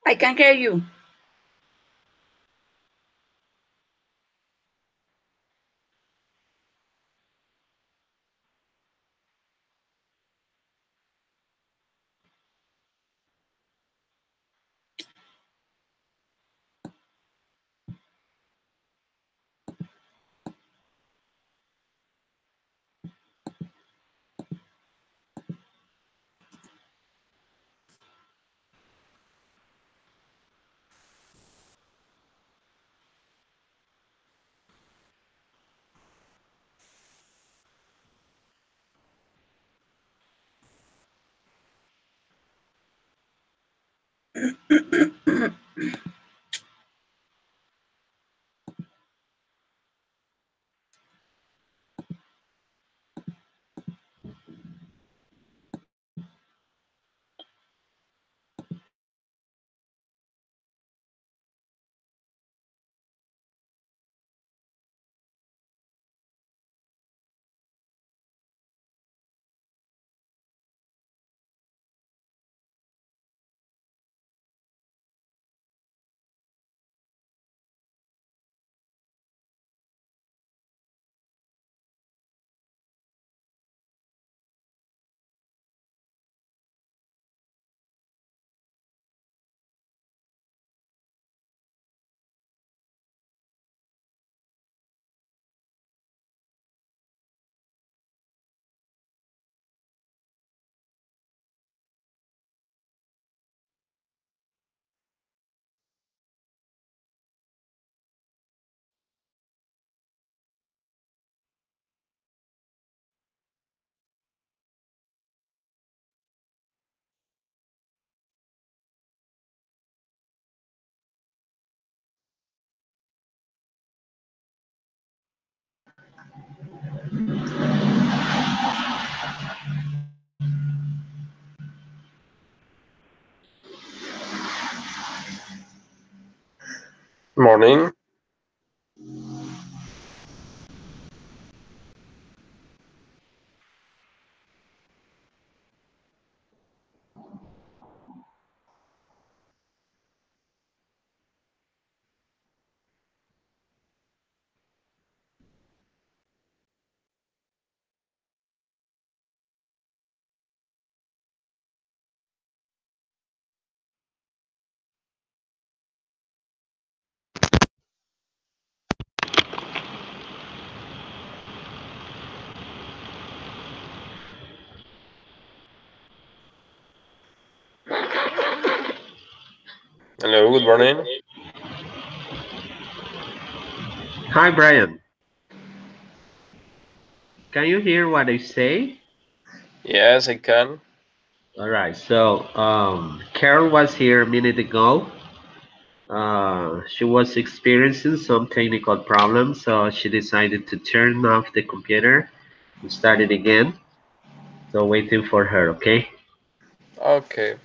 I can hear you. Morning. Hello, good morning. Hi, Brian. Can you hear what I say? Yes, I can. All right. So, Carol was here a minute ago. She was experiencing some technical problems, so she decided to turn off the computer and start it again. So, waiting for her, okay? Okay.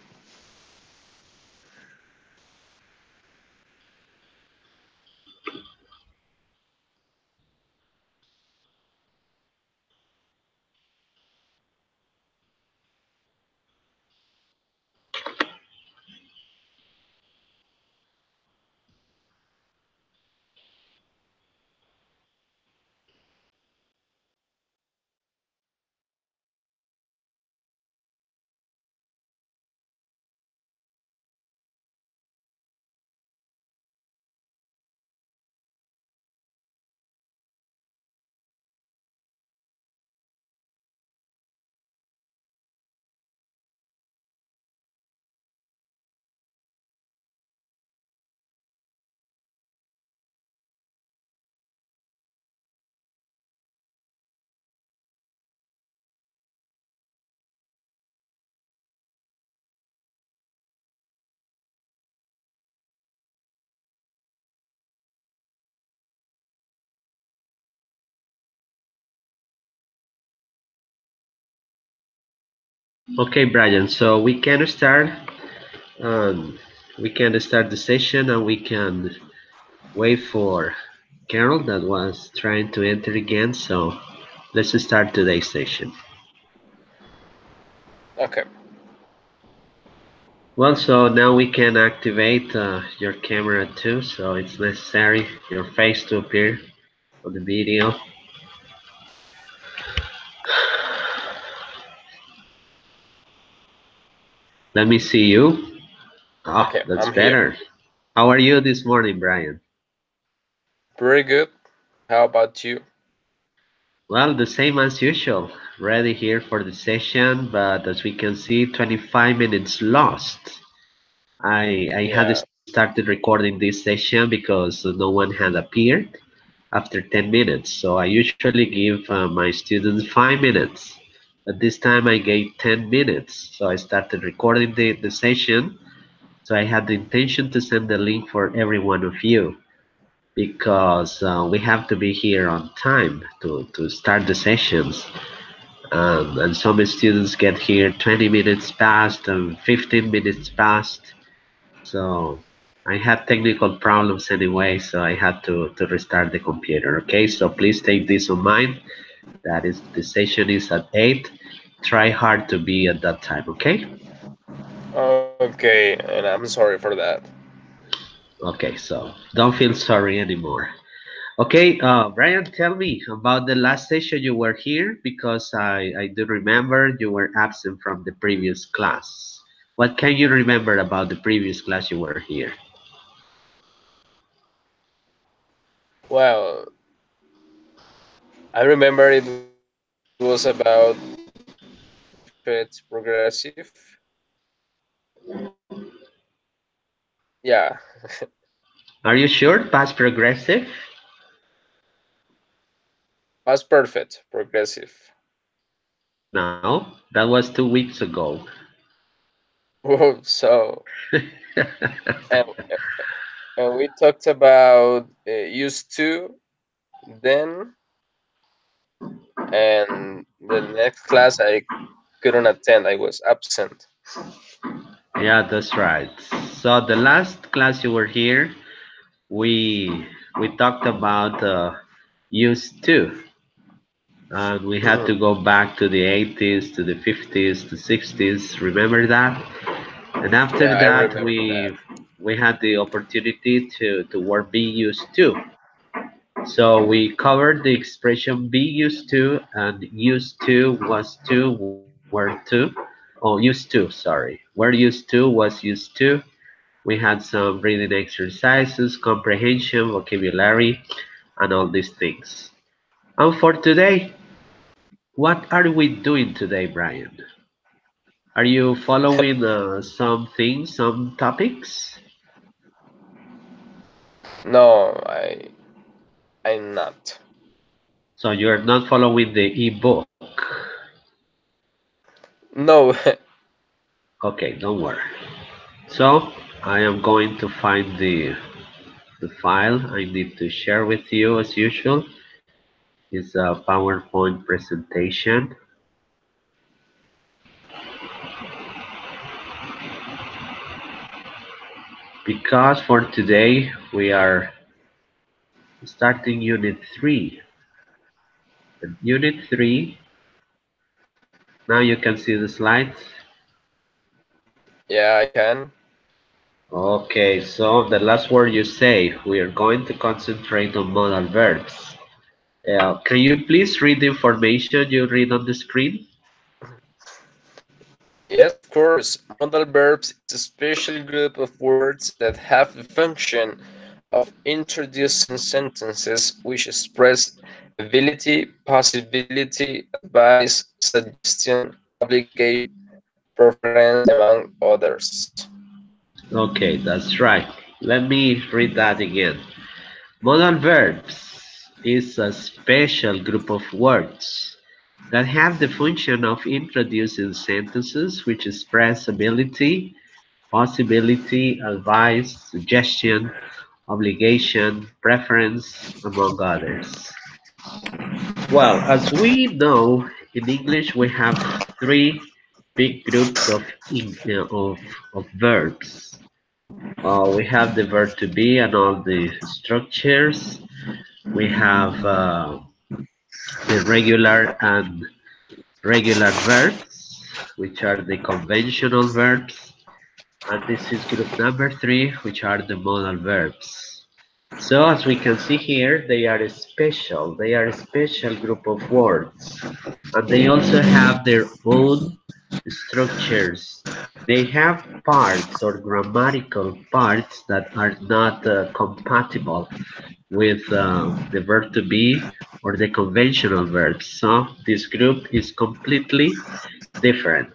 Okay, Brian. So we can start. Um, we can start the session, and we can wait for Carol that was trying to enter again. So let's start today's session. Okay. Well, so now we can activate your camera too, so it's necessary your face to appear on the video. Let me see you. Oh, Okay, that's I'm here. better. How are you this morning, Brian? Pretty good. How about you? Well, the same as usual. Ready here for the session, but as we can see, 25 minutes lost. I had Yeah. started recording this session because no one had appeared after 10 minutes. So I usually give my students 5 minutes. But this time I gave 10 minutes. So I started recording the session. So I had the intention to send the link for every one of you because we have to be here on time to start the sessions. And some students get here 20 minutes past and 15 minutes past. So I had technical problems anyway, so I had to restart the computer. Okay, so please take this in mind. That is, the session is at 8. Try hard to be at that time, okay? Okay, and I'm sorry for that. Okay, so don't feel sorry anymore. Okay, Brian, tell me about the last session you were here because I do remember you were absent from the previous class. What can you remember about the previous class you were here? Well, I remember it was about perfect progressive. Yeah, Are you sure? Past progressive? past perfect progressive. No, that was 2 weeks ago. Whoa, so and and we talked about used to then, and the next class I couldn't attend. I was absent. Yeah, that's right. So the last class you were here, we talked about used to, and we had to go back to the 80s, to the 50s, to 60s. Remember that? And after Yeah, I that, remember that. we had the opportunity to work be used to. So we covered the expression be used to, and used to was to, were to. Oh, used to, sorry. Where used to was used to. We had some reading exercises, comprehension, vocabulary, and all these things. And for today, what are we doing today, Brian? Are you following some things, some topics? No, I'm not. So you're not following the ebook. No. Okay, don't worry. So I am going to find the file I need to share with you as usual. It's a PowerPoint presentation because for today we are starting Unit 3. And Unit 3, now you can see the slides. Yeah, I can. Okay, so the last word you say, we are going to concentrate on modal verbs. Can you please read the information you read on the screen? Yes, of course. Modal verbs is a special group of words that have the function of introducing sentences which express ability, possibility, advice, suggestion, obligation, preference, among others. Okay, that's right. Let me read that again. Modal verbs is a special group of words that have the function of introducing sentences which express ability, possibility, advice, suggestion, obligation, preference, among others. Well, as we know, in English we have three big groups of verbs. We have the verb to be and all the structures. We have the regular and regular verbs, which are the conventional verbs. And this is group number 3, which are the modal verbs. So as we can see here, they are special. They are a special group of words. And they also have their own structures. They have parts or grammatical parts that are not compatible with the verb to be or the conventional verbs. So this group is completely different.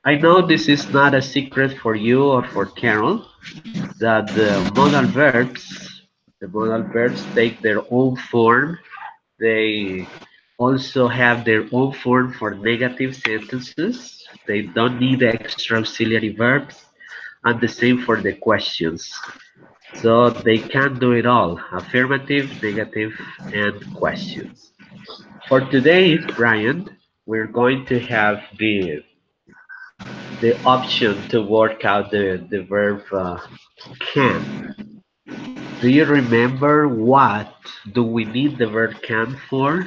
I know this is not a secret for you or for Carol, that the modal verbs take their own form. They also have their own form for negative sentences. They don't need extra auxiliary verbs, and the same for the questions. So they can do it all, affirmative, negative, and questions. For today, Brian, we're going to have the option to work out the verb can. Do you remember what do we need the verb can for?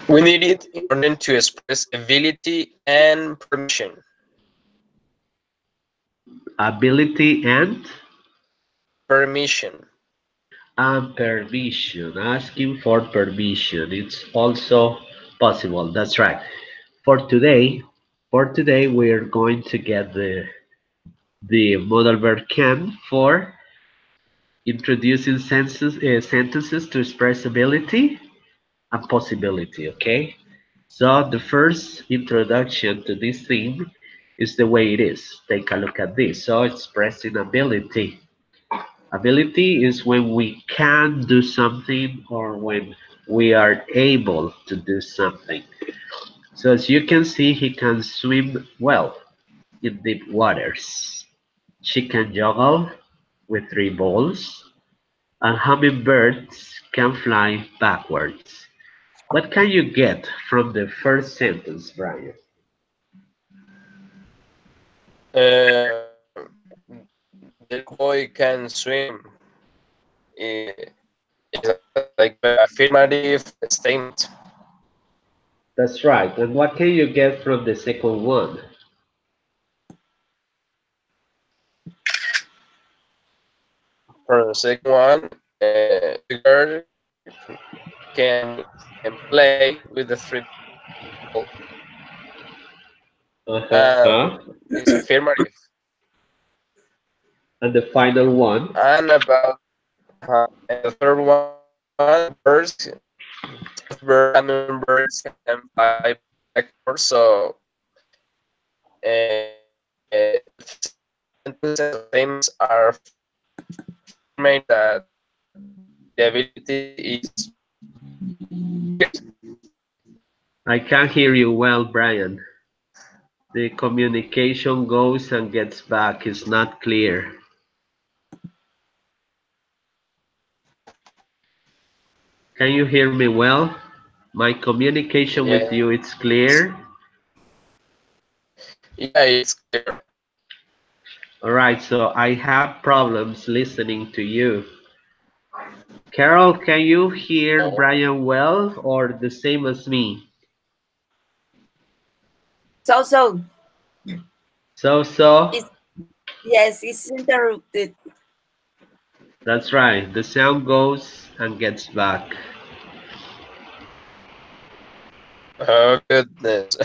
We need it in order to express ability and permission. Ability Permission. and permission. Asking for permission. It's also possible. That's right. For today, for today we're going to get the modal verb can for introducing sentences to express ability and possibility, okay? So the first introduction to this theme is the way it is. Take a look at this. So expressing ability. Ability is when we can do something or when we are able to do something. So as you can see, he can swim well in deep waters. She can juggle with 3 balls, and hummingbirds can fly backwards. What can you get from the first sentence, Brian? Uh, the boy can swim. I- Is like an affirmative statement. That's right. And what can you get from the second one? For the second one, the girl can play with the 3 ball, and Uh-huh. it's affirmative. And the final one? And about and the third one, birds, hummingbirds can fly backwards. So sentences or statements are affirming that the ability is good. I can't hear you well, Brian. The communication goes and gets back. It's not clear. Can you hear me well? My communication with Yes. you is clear. Yeah, it's clear. All right, so I have problems listening to you. Carol, can you hear Oh, Brian well or the same as me? So So, it's yes, it's interrupted. that's right. The sound goes and gets back. oh goodness.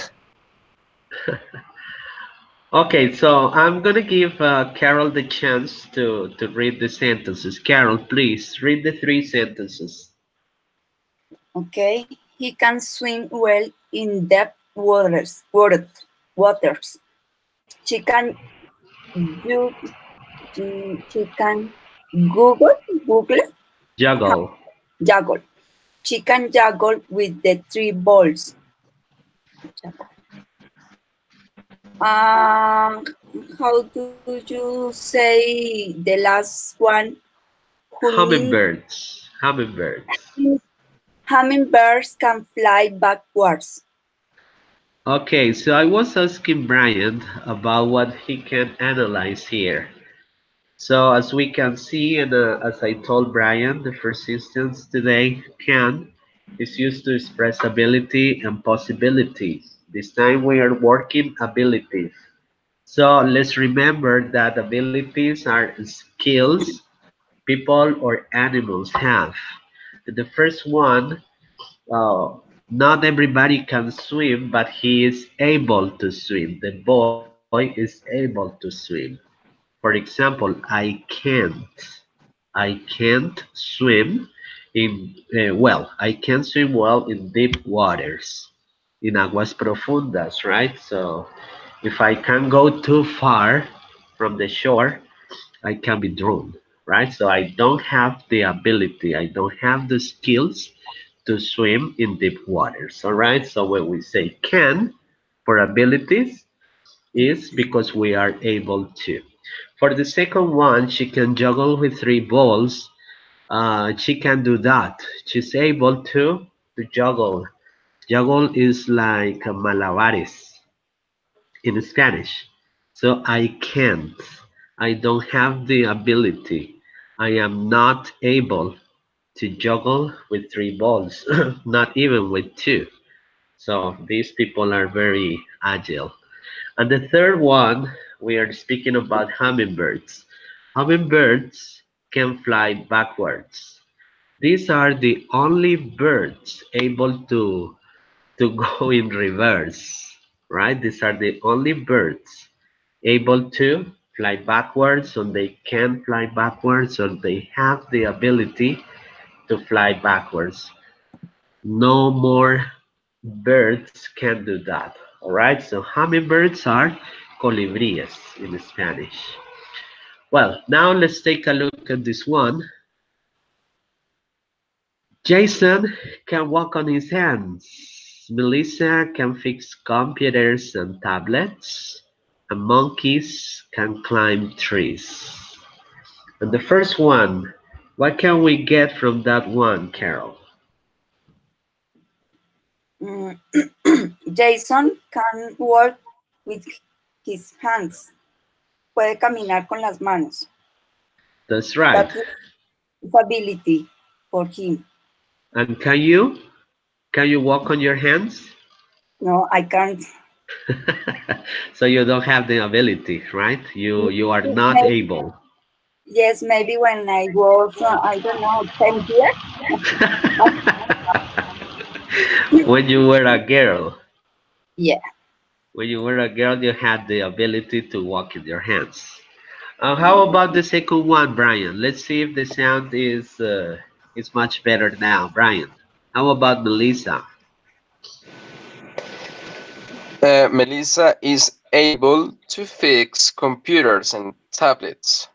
Okay, so I'm gonna give Carol the chance to read the sentences. Carol, please read the 3 sentences. Okay, he can swim well in deep waters. She can you she can Google Juggle. juggle. She can juggle with the 3 balls. Uh, how do you say the last one? Hummingbirds. Hummingbirds. Hummingbirds can fly backwards. Okay, so I was asking Brian about what he can analyze here. So as we can see, and as I told Brian, the first instance today, can is used to express ability and possibility. This time we are working abilities. So let's remember that abilities are skills people or animals have. The first one, uh, not everybody can swim, but he is able to swim. The boy is able to swim. For example, I can't swim I can swim well in deep waters, in aguas profundas, right? So if I can go too far from the shore, I can be drowned, right? So I don't have the ability, I don't have the skills to swim in deep waters, all right? So when we say can for abilities, is because we are able to. For the second one, she can juggle with three balls. She can do that. She's able to juggle. Juggle is like malabares in Spanish. So I can't. I don't have the ability. I am not able to juggle with three balls, not even with two. So these people are very agile. And the third one, we are speaking about hummingbirds. Hummingbirds can fly backwards. These are the only birds able to go in reverse, right? These are the only birds able to fly backwards, or they can fly backwards, or they have the ability to fly backwards. No more birds can do that. All right, so hummingbirds are colibríes in Spanish. Well, now let's take a look at this one. Jason can walk on his hands. Melissa can fix computers and tablets. And monkeys can climb trees. And the first one, what can we get from that one, Carol? Mm, Jason can work with his hands. Puede caminar con las manos. That's right. That's his ability for him. And can you? Can you walk on your hands? No, I can't. So you don't have the ability, right? You are not Maybe, able. yes, maybe when I was, I don't know, 10 years. When you were a girl, Yeah. when you were a girl, you had the ability to walk in your hands. How about the second one, Brian? Let's see if the sound is much better now, Brian. How about Melissa? Melissa is able to fix computers and tablets.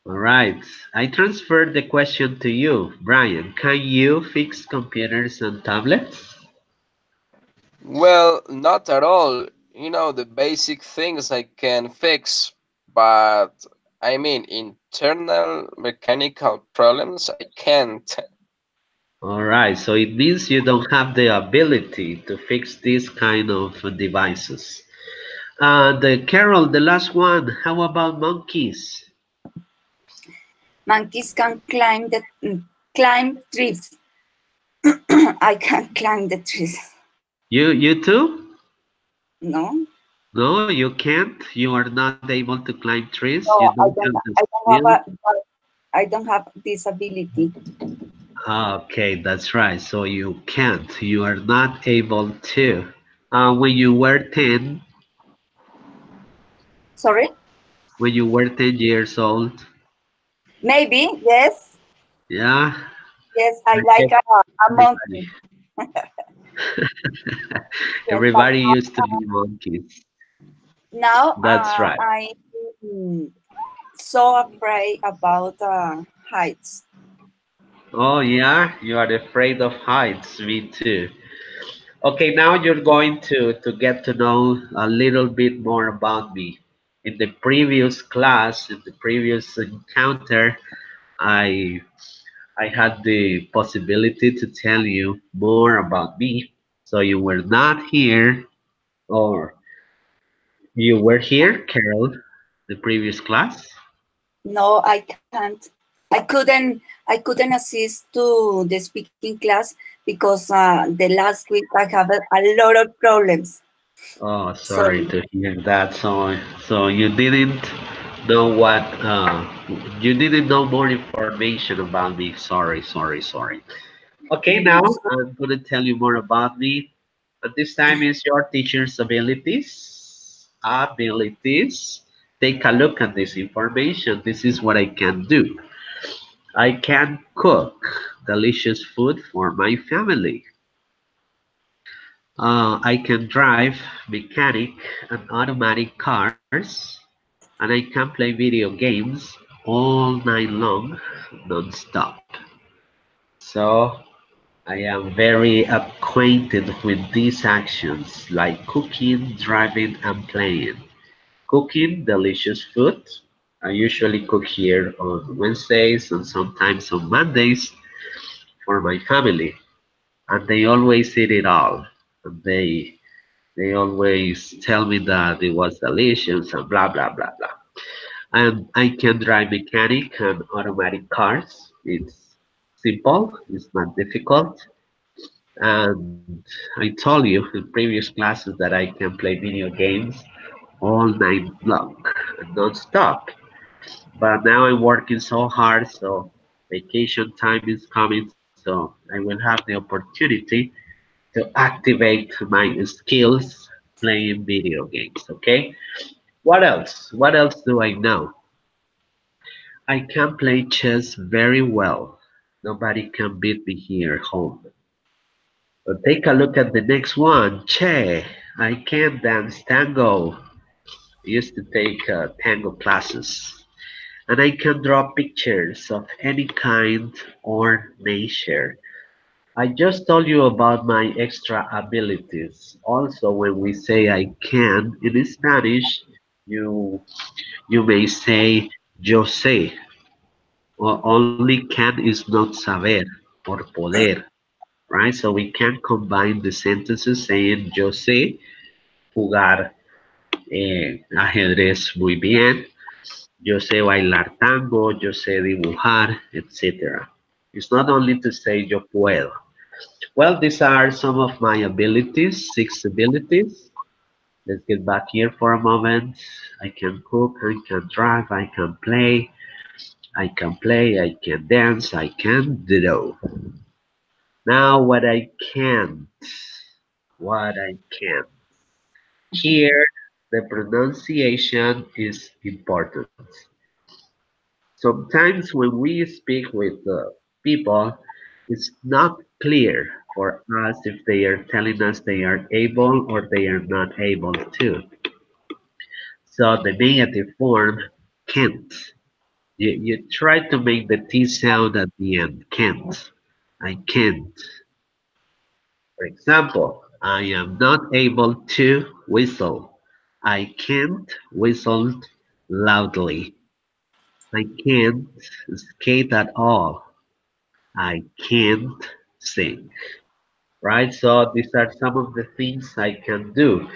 All right, I transferred the question to you, Brian. Can you fix computers and tablets? Well, not at all. You know, the basic things I can fix, but I mean, internal mechanical problems I can't. All right, so it means you don't have the ability to fix these kind of devices. The Carol, the last one. How about monkeys? Monkeys can climb trees. I can't climb the trees. You too? No, No, you can't. You are not able to climb trees. You no, don't have the I don't have skill. I don't have this ability. Okay, that's right. So you can't. You are not able to. When you were 10, Sorry? when you were 10 years old, Maybe, yes. yeah, Yes, I like like a everybody. monkey. Yes, but Everybody used to be monkeys. now That's right. I'm so afraid about heights. Oh yeah, you are afraid of heights. Me too. Okay, now you're going to get to know a little bit more about me. In the previous class, in the previous encounter, I I had the possibility to tell you more about me. So you were not here, or you were here, Carol, the previous class. No, I can't. I couldn't assist to the speaking class because the last week I have a lot of problems. Oh, So sorry to hear that. So you didn't know what you didn't know more information about me. Sorry, sorry, sorry. Okay, now so I'm gonna tell you more about me. But this time is your teacher's abilities. Abilities. Take a look at this information. This is what I can do. I can cook delicious food for my family. I can drive mechanic and automatic cars, and I can play video games all night long, non-stop. So I am very acquainted with these actions like cooking, driving, and playing. Cooking delicious food. I usually cook here on Wednesdays and sometimes on Mondays for my family, and they always eat it all. And they always tell me that it was delicious and blah blah blah blah. And I can drive mechanic and automatic cars. It's simple, it's not difficult. And I told you in previous classes that I can play video games all night long and non-stop. But now I'm working so hard, so vacation time is coming, so I will have the opportunity to activate my skills playing video games. Okay, what else? What else do I know? I can play chess very well. Nobody can beat me here at home. But take a look at the next one. Che, I can dance tango. I used to take tango classes. And I can draw pictures of any kind or nature. I just told you about my extra abilities. Also, when we say I can in Spanish, you you may say yo sé, or only can is not saber or poder, right? So we can combine the sentences saying yo sé jugar ajedrez muy bien, yo sé bailar tango, yo sé dibujar, etc. It's not only to say yo puedo. Well, these are some of my abilities, 6 abilities. Let's get back here for a moment. I can cook, I can drive, I can play, I can play, I can dance, I can do. Now what I can't, what I can't. Here, the pronunciation is important. Sometimes when we speak with people, it's not clear for us if they are telling us they are able or they are not able to. So the negative form, can't. You try to make the T sound at the end, can't. I can't. For example, I am not able to whistle. I can't whistle loudly. I can't skate at all. I can't sing. Right? So these are some of the things I can do.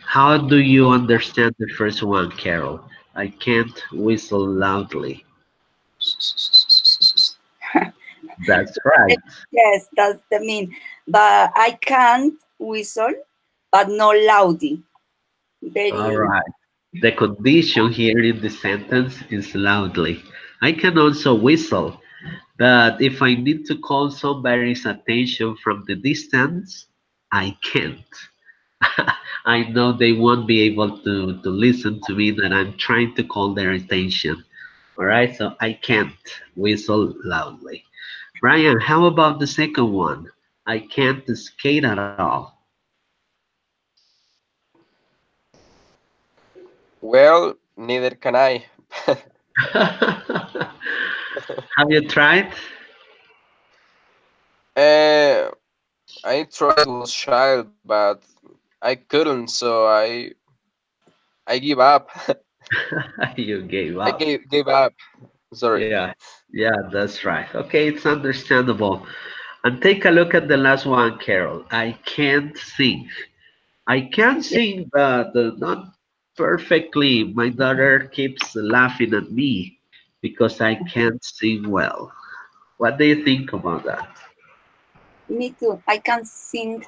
How do you understand the first one, Carol? I can't whistle loudly. That's right. yes, that's the mean. But I can't whistle, but not loudly. All Very right. The condition here in the sentence is loudly. I can also whistle, but if I need to call somebody's attention from the distance, I can't. I know they won't be able to listen to me that I'm trying to call their attention. All right, so I can't whistle loudly. Brian, how about the second one? I can't skate at all. Well, neither can I. Have you tried? uh, I tried was child, but I couldn't, so I give up. You gave I up. gave up. Sorry. Yeah, yeah, that's right. Okay, it's understandable. And take a look at the last one, Carol. I can't sing. I can yeah. sing, but not perfectly. My daughter keeps laughing at me because I can't sing well. What do you think about that? Me too. I can sing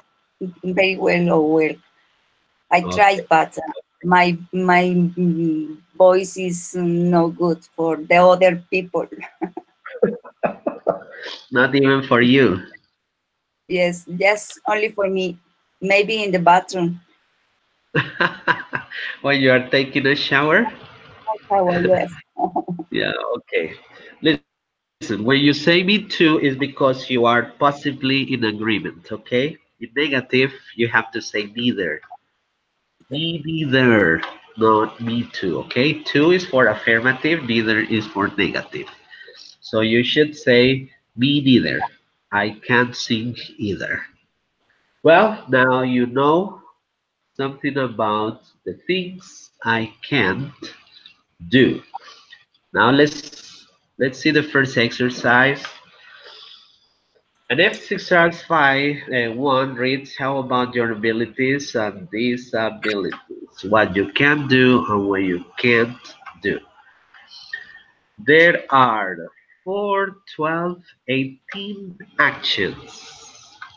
very well or well. I Okay. tried, but my voice is no good for the other people. Not even for you. Yes, yes, only for me. Maybe in the bathroom. When you are taking a shower? Shower, yes. Yeah, okay. Listen, when you say me too, is because you are possibly in agreement, okay? In negative, you have to say neither. Me neither, not me too, okay? Two is for affirmative, neither is for negative. So you should say me neither. I can't sing either. Well, now you know something about the things I can't do. Now let's see the first exercise. An exercise 5 1 reads, how about your abilities and disabilities? What you can do and what you can't do. There are 4, 12, 18 actions.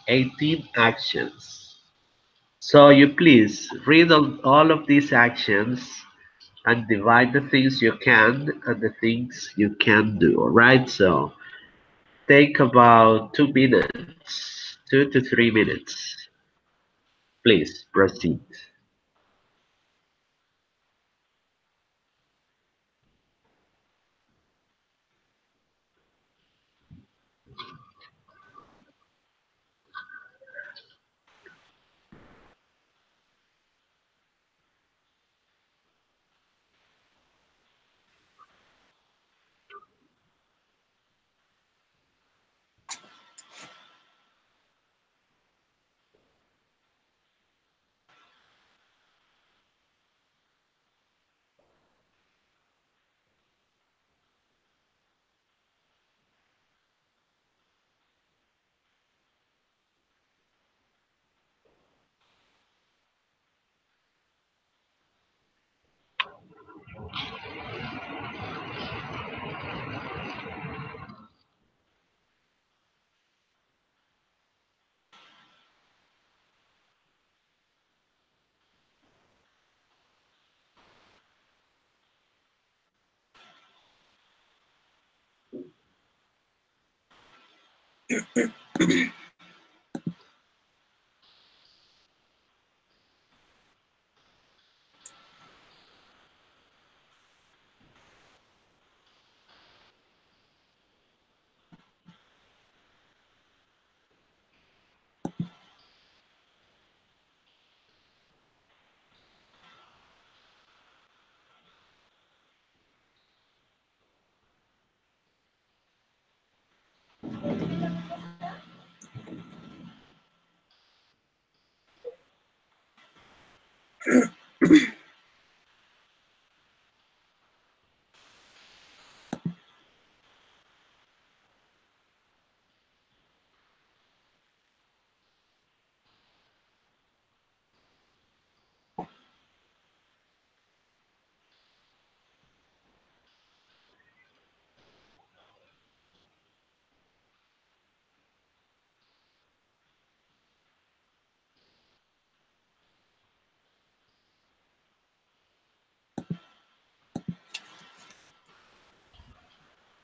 18 actions. So you please read all of these actions and divide the things you can and the things you can do. All right. So take about 2 minutes, 2 to 3 minutes. Please proceed.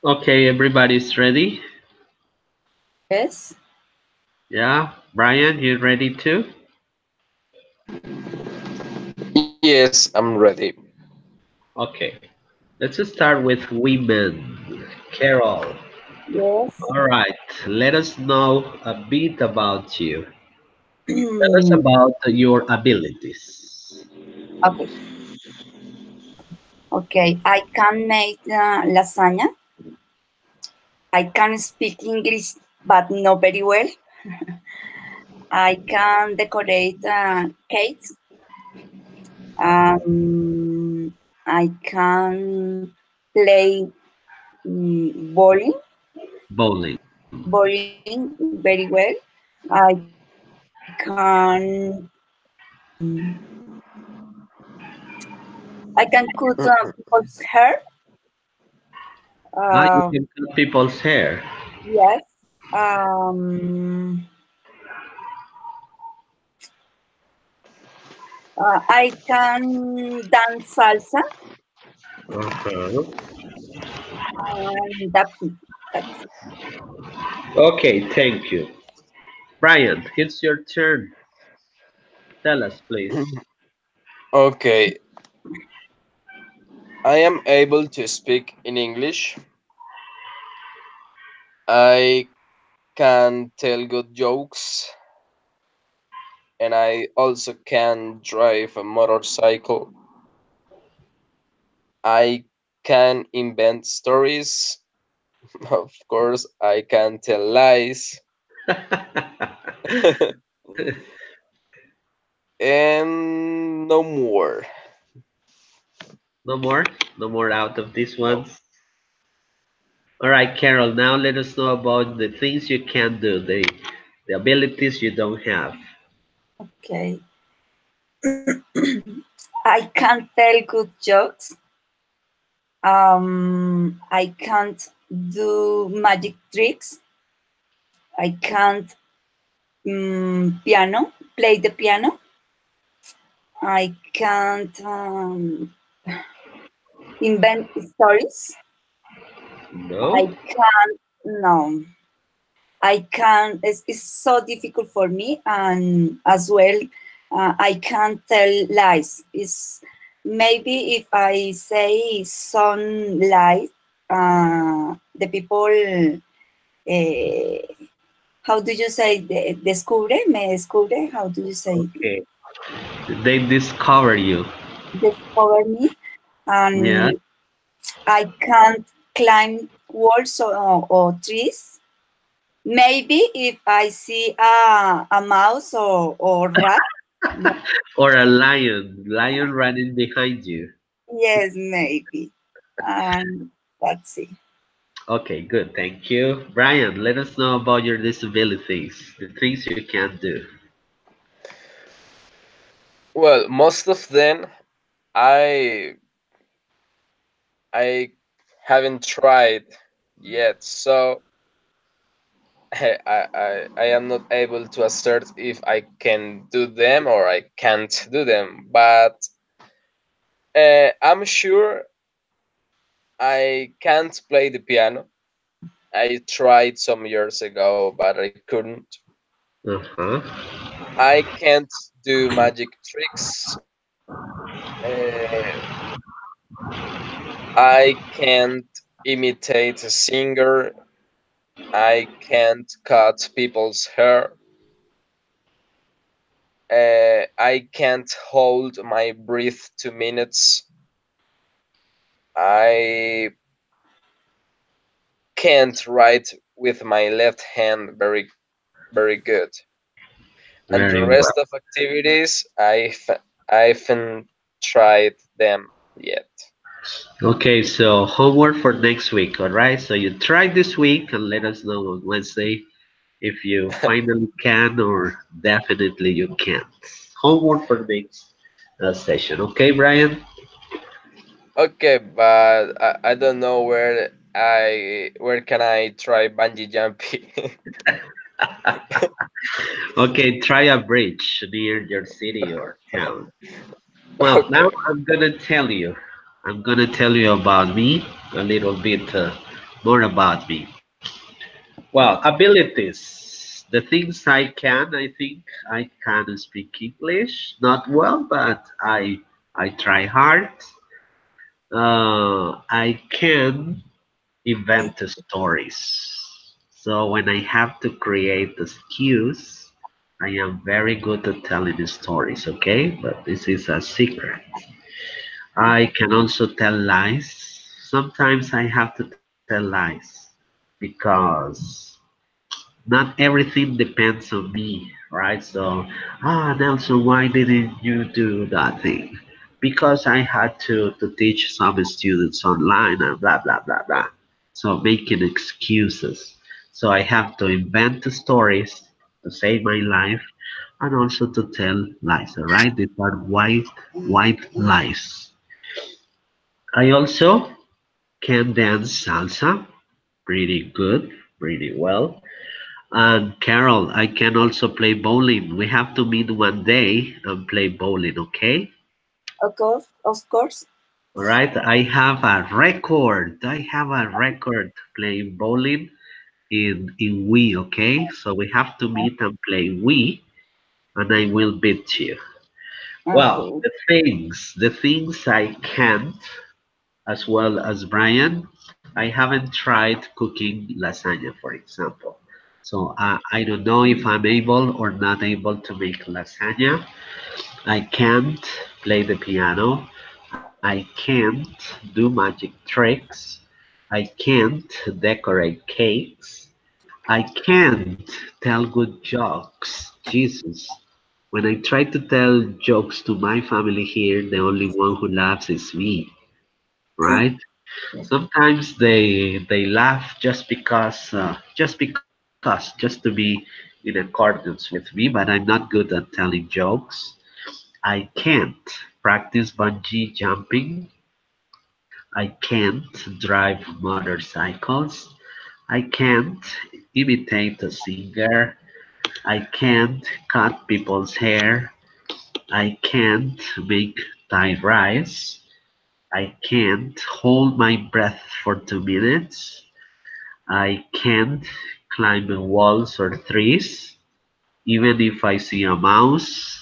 Okay, everybody's ready? Yes. Yeah, Brian, you ready too? Yes, I'm ready. Okay, let's start with women. Carol. Yes. All right, let us know a bit about you. Tell us about your abilities. Okay. Okay. I can make lasagna. I can speak English, but not very well. I can decorate cakes. I can play Bowling. bowling very well. I can I can cut people's hair. Ah, you Uh, can cut people's hair. yes. Um, I can dance salsa, Uh-huh. and that's it. That's it. Okay, thank you. Brian, it's your turn. Tell us, please. Okay, I am able to speak in English. I can tell good jokes, and I also can drive a motorcycle. I can invent stories. Of course, I can tell lies. And no more. No more? No more out of these ones? All right, Carol, now let us know about the things you can do, the abilities you don't have. Okay. I can't tell good jokes. I can't do magic tricks. I can't play the piano. I can't invent stories. I No? can't, no. I can. It's so difficult for me, and as well, I can't tell lies. It's maybe if I say some lies, the people. How do you say? Descubre, me descubre. How do you say? Okay. They discover you. Discover me, Yeah. and I can't climb walls or trees. Maybe if I see a mouse or rat, Or a lion running behind you. yes, maybe. And that's it. Okay, good. Thank you. Brian, let us know about your disabilities, the things you can do. Well, most of them I I haven't tried yet, so I am not able to assert if I can do them or I can't do them. But I'm sure I can't play the piano. I tried some years ago, but I couldn't. Uh-huh. I can't do magic tricks. Uh, I can't imitate a singer. I can't cut people's hair. I can't hold my breath 2 minutes. I can't write with my left hand very good. And the Very well. rest of activities, I haven't tried them yet. Okay, so homework for next week, all right? So you try this week and let us know on Wednesday if you finally can or definitely you can't. Homework for next session, okay, Brian? Okay, but I don't know where can I try bungee jumping. Okay, try a bridge near your city or town. Well, now Okay. I'm gonna tell you. I'm gonna tell you about me, a little bit more about me. Well, abilities. The things I can, I think I can speak English, not well, but I try hard. I can invent the stories. So when I have to create the cues, I am very good at telling the stories, okay? But this is a secret. I can also tell lies. Sometimes I have to tell lies because not everything depends on me, right? So, Nelson, why didn't you do that thing? Because I had to teach some students online and blah, blah, blah, blah. So, making excuses. So, I have to invent the stories to save my life and also to tell lies, all right? These are white lies. I also can dance salsa pretty good, pretty well. And Carol, I can also play bowling. We have to meet one day and play bowling, okay? Of course, of course. All right, I have a record. I have a record playing bowling in Wii, okay? So we have to meet and play Wii, and I will beat you. Well, Okay. the things I can't, as well as Brian, I haven't tried cooking lasagna, for example. So I don't know if I'm able or not able to make lasagna. I can't play the piano. I can't do magic tricks. I can't decorate cakes. I can't tell good jokes. Jesus. When I try to tell jokes to my family here, the only one who laughs is me, right? Sometimes they laugh just to be in accordance with me, but I'm not good at telling jokes. I can't practice bungee jumping. I can't drive motorcycles. I can't imitate a singer. I can't cut people's hair. I can't make Thai rice. I can't hold my breath for 2 minutes. I can't climb walls or trees. Even if I see a mouse,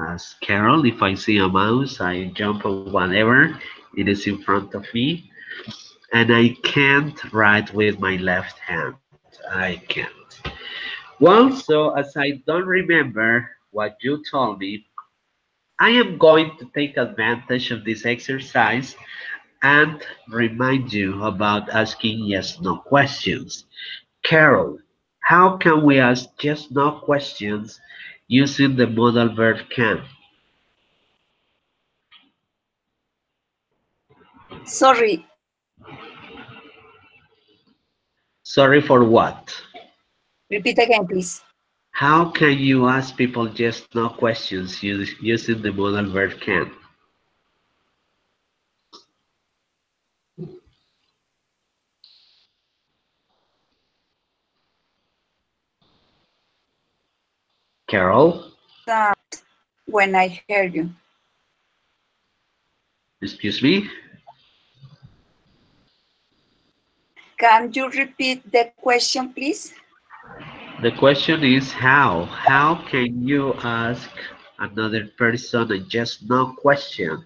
as Carol, if I see a mouse, I jump on whatever it is in front of me. And I can't write with my left hand. I can't. Well, so as I don't remember what you told me, I am going to take advantage of this exercise and remind you about asking yes no questions. Carol, how can we ask yes no questions using the modal verb can? Sorry, Sorry for what? repeat again, please. How can you ask people yes no questions using the modal verb can? Carol, Uh, when I hear you. excuse me? Can you repeat the question, please? The question is how? How can you ask another person a yes no question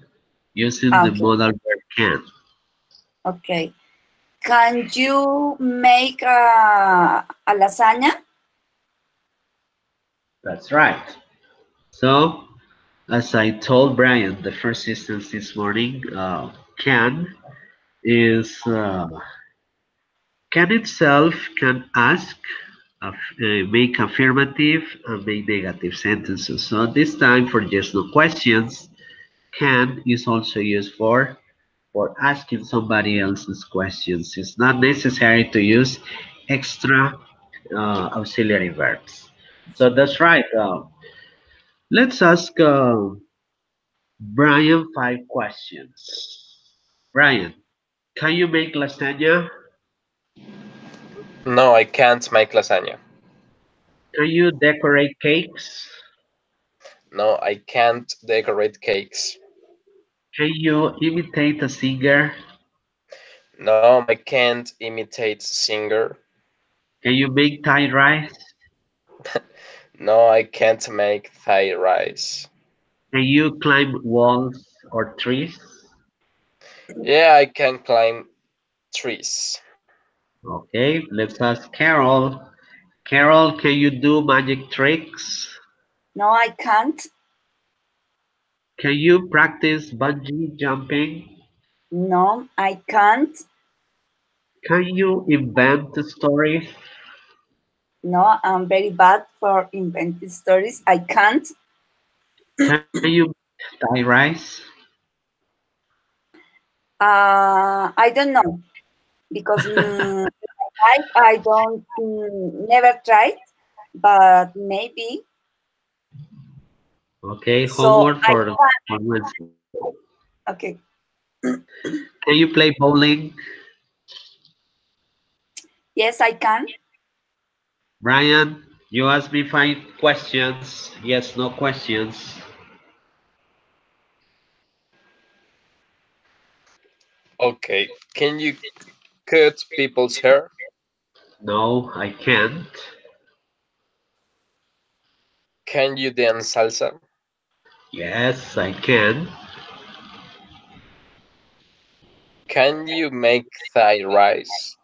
using the Okay, modal verb can? okay. Can you make a lasagna? That's right. So, as I told Brian, the first instance this morning, can is can itself can ask, make affirmative and make negative sentences. So this time for just no questions, can is also used for asking somebody else's questions. It's not necessary to use extra auxiliary verbs. So that's right. Let's ask Brian 5 questions. Brian, can you make lasagna? No, I can't make lasagna. Can you decorate cakes? No, I can't decorate cakes. Can you imitate a singer? No, I can't imitate singer. Can you make Thai rice? No, I can't make Thai rice. Can you climb walls or trees? Yeah, I can climb trees. Okay, let's ask Carol. Carol, can you do magic tricks? No, I can't. Can you practice bungee jumping? No, I can't. Can you invent stories? No, I'm very bad for inventing stories. I can't. Can you make Thai rice? I don't know because I don't never tried, but maybe. Okay, So homework I for Wednesday. okay. Can you play bowling? Yes, I can. Brian, you asked me 5 questions. Yes, no questions. Okay. Can you cut people's hair? No, I can't. Can you dance salsa? Yes, I can. Can you make Thai rice?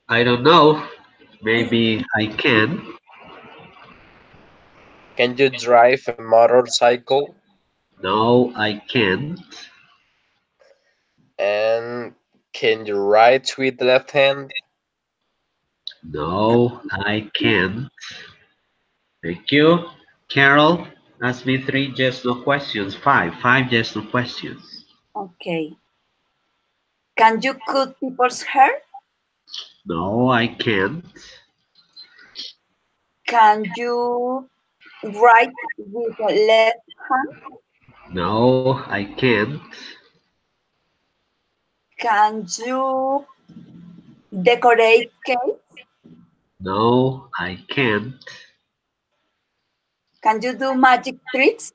I don't know. Maybe I can. Can you drive a motorcycle? No, I can't. And can you write with the left hand? No, I can't. Thank you. Carol, ask me 3 yes no questions. Five yes no questions. Okay. Can you cut people's hair? No, I can't. Can you write with the left hand? No, I can't. Can you decorate cake? No, I can't. Can you do magic tricks?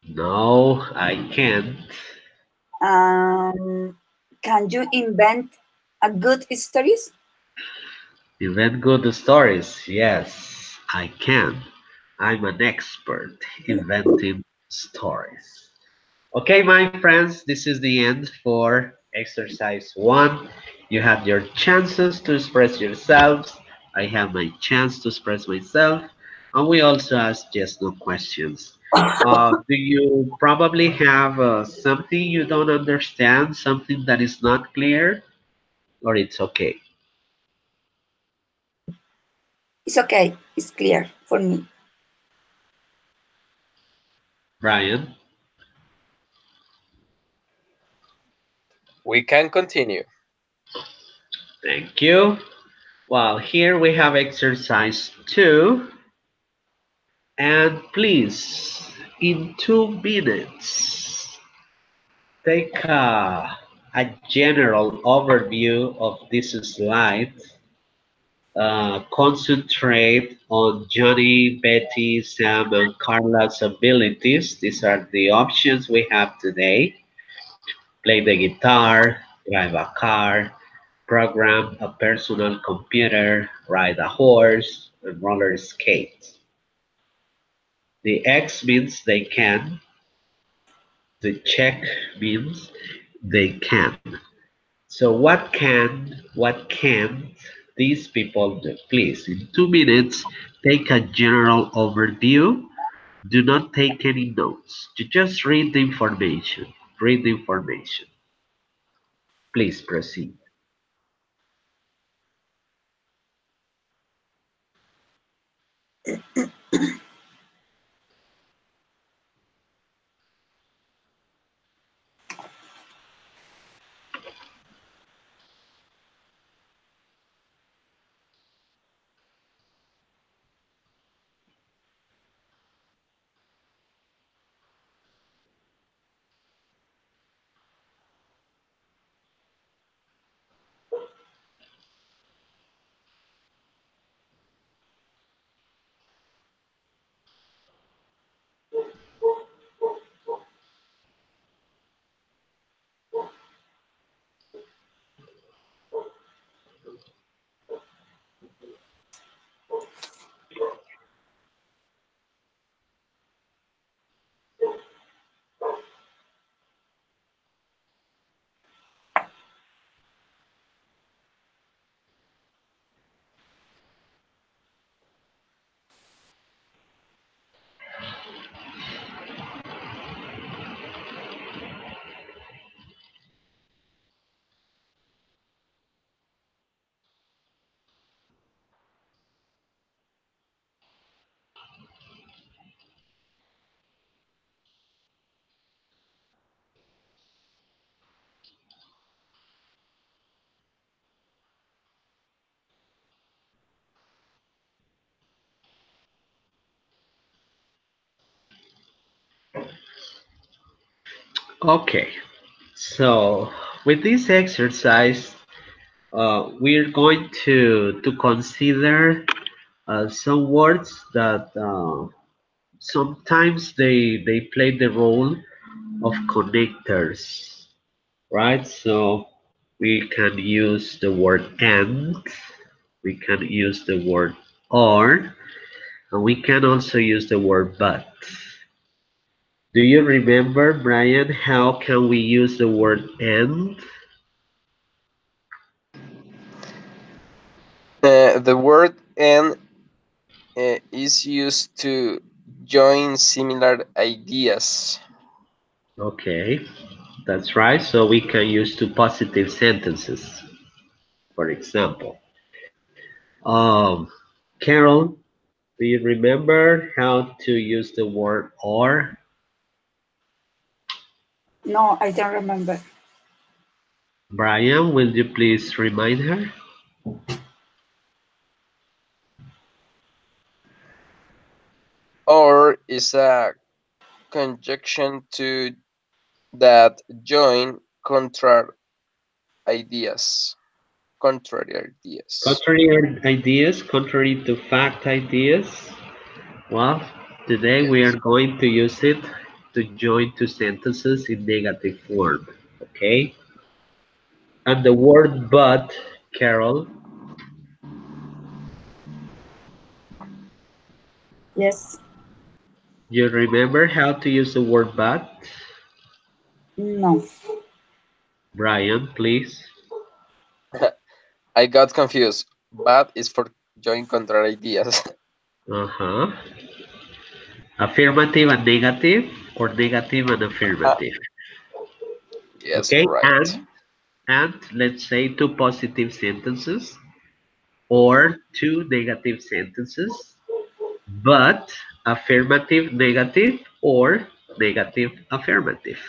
No, I can't. Um, can you invent a good stories? Invent good stories. Yes, I can. I'm an expert inventing stories. Okay, my friends, this is the end for exercise 1. You have your chances to express yourselves. I have my chance to express myself. And we also ask yes no questions. Do you probably have something you don't understand, something that is not clear, or it's okay? It's okay. It's clear for me. Brian, We can continue. thank you. Well, here we have exercise 2. And please, in 2 minutes, take a general overview of this slide. Concentrate on Johnny, Betty, Sam, and Carla's abilities. These are the options we have today. Play the guitar, drive a car, program a personal computer, ride a horse, and roller skate. The X means they can, the check means they can. So what can these people do? Please, in 2 minutes, take a general overview. Do not take any notes. You just read the information. Read the information. Please proceed. Okay, so with this exercise, we're going to consider some words that sometimes they play the role of connectors, right? So we can use the word and, we can use the word or, and we can also use the word but. Do you remember, Brian, how can we use the word and? The word "and" is used to join similar ideas. Okay, that's right. So we can use two positive sentences, for example. Carol, do you remember how to use the word or? No, I don't remember. Brian, will you please remind her? Or is a conjunction to that join ideas, contrary ideas. Contrary ideas, contrary to fact ideas. Well, today we are Yes. going to use it to join two sentences in negative form. Okay? And the word but, Carol, Yes. you remember how to use the word but? No. Brian, please. I got confused. Bad is for join contrary ideas. Uh-huh. Affirmative and negative, or negative and Ah, affirmative. yes, Okay? right. And let's say two positive sentences or two negative sentences, but affirmative negative or negative affirmative,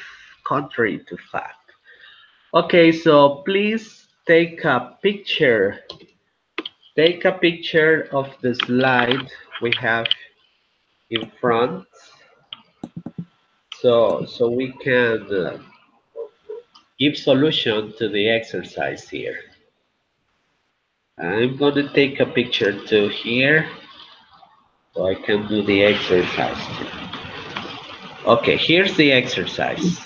contrary to fact. Okay, so please take a picture. Take a picture of the slide we have in front, so we can give solution to the exercise here. I'm going to take a picture to here so I can do the exercise too. Okay, here's the exercise.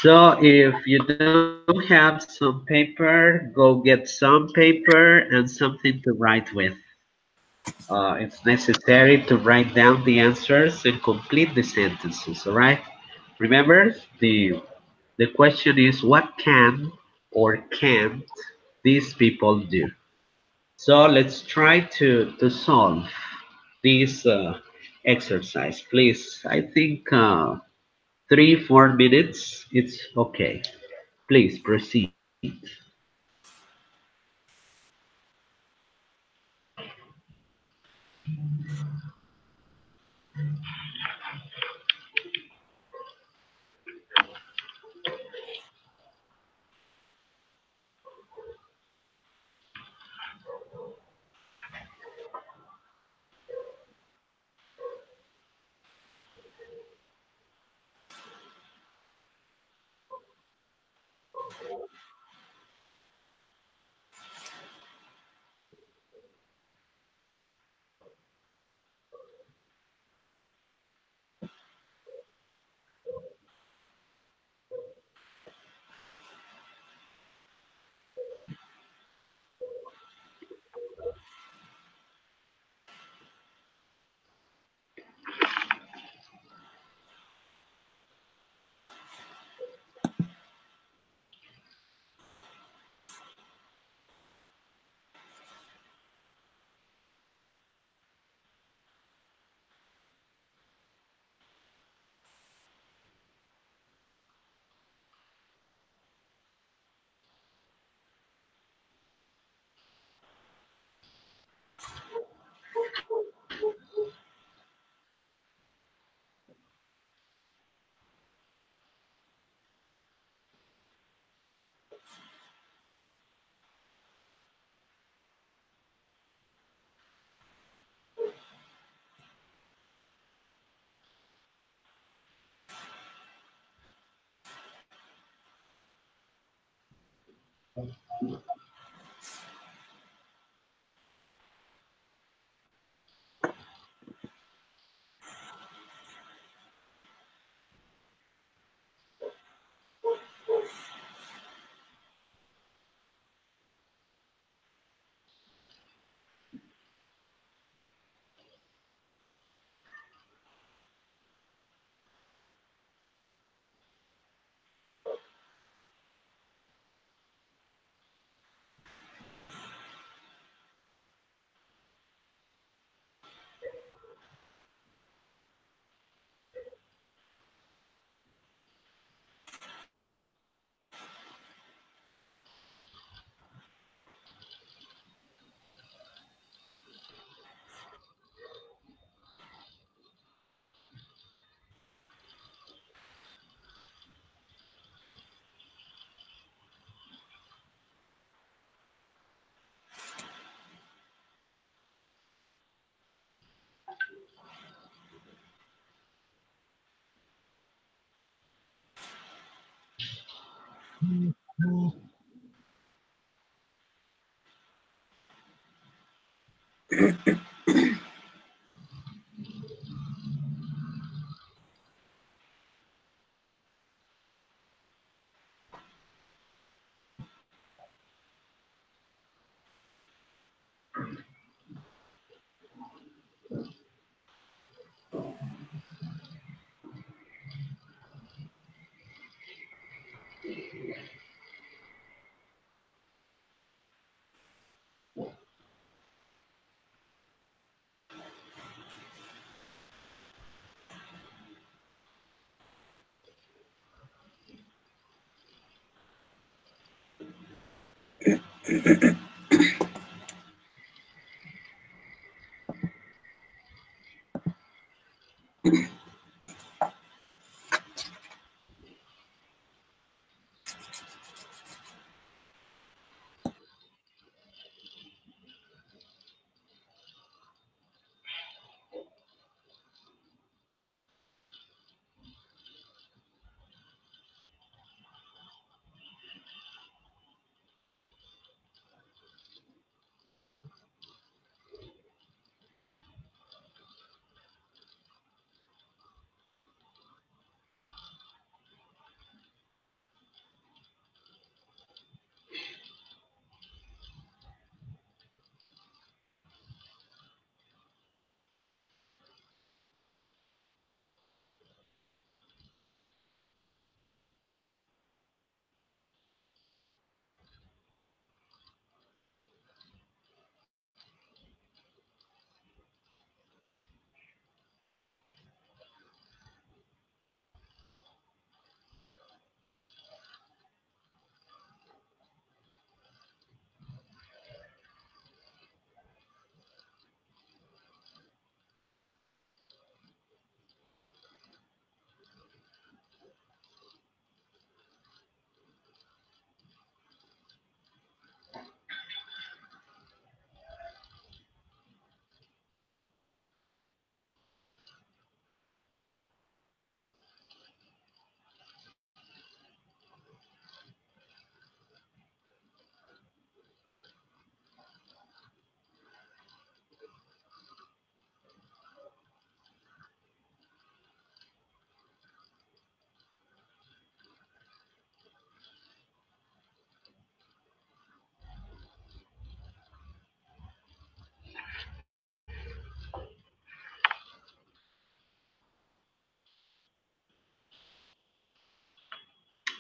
So if you don't have some paper, go get some paper and something to write with. It's necessary to write down the answers and complete the sentences, all right? Remember, the question is what can or can't these people do? So let's try to solve this exercise. Please, I think 3-4 minutes, it's okay. Please proceed.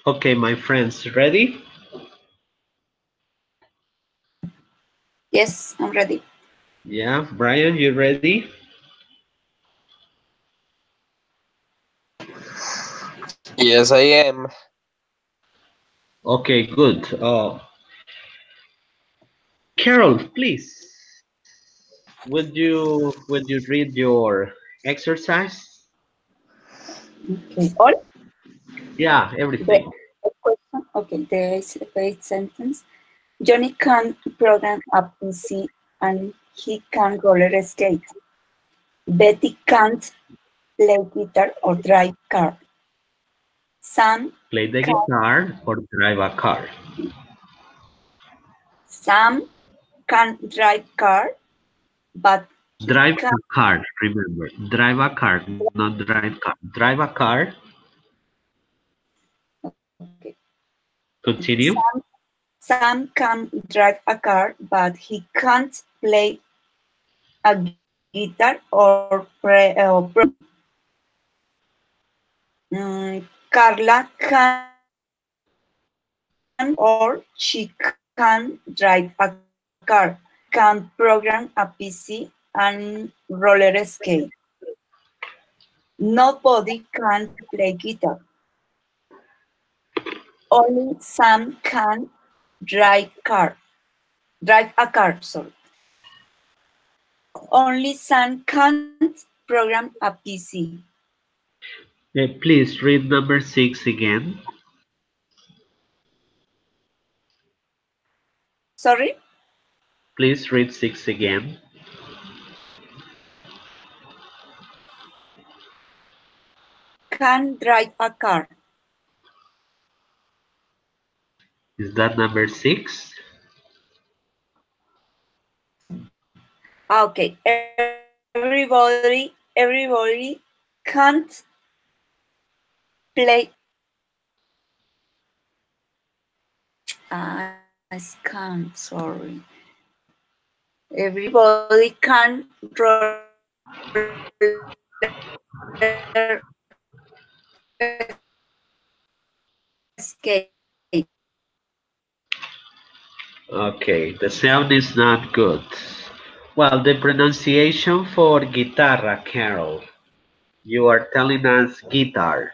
Okay, my friends, ready? Yes, I'm ready. Yeah, Brian, you ready? Yes, I am. Okay, good. Carol, please, would you read your exercise? Okay. All Yeah, the everything. question. Okay, the eighth sentence. Johnny can program a PC and he can roller skate. Betty can't play guitar or drive car. Sam Play the can guitar or drive a car. Sam can drive car, but he Drive can. a car, remember. Drive a car, not drive car. Drive a car. Okay. Continue. Sam can drive a car, but he can't play a guitar or program. Carla can or she can drive a car. She can program a PC and roller skate. Nobody can play guitar. Only Sam can drive car. Drive a car, sorry. Only Sam can't program a PC. Please read number 6 again. Sorry? Please read 6 again. Can drive a car. Is that number 6? Okay, everybody can't play. I can't. Sorry. Everybody can roller skate. Okay, the sound is not good. Well, the pronunciation for guitarra, Carol. You are telling us guitar.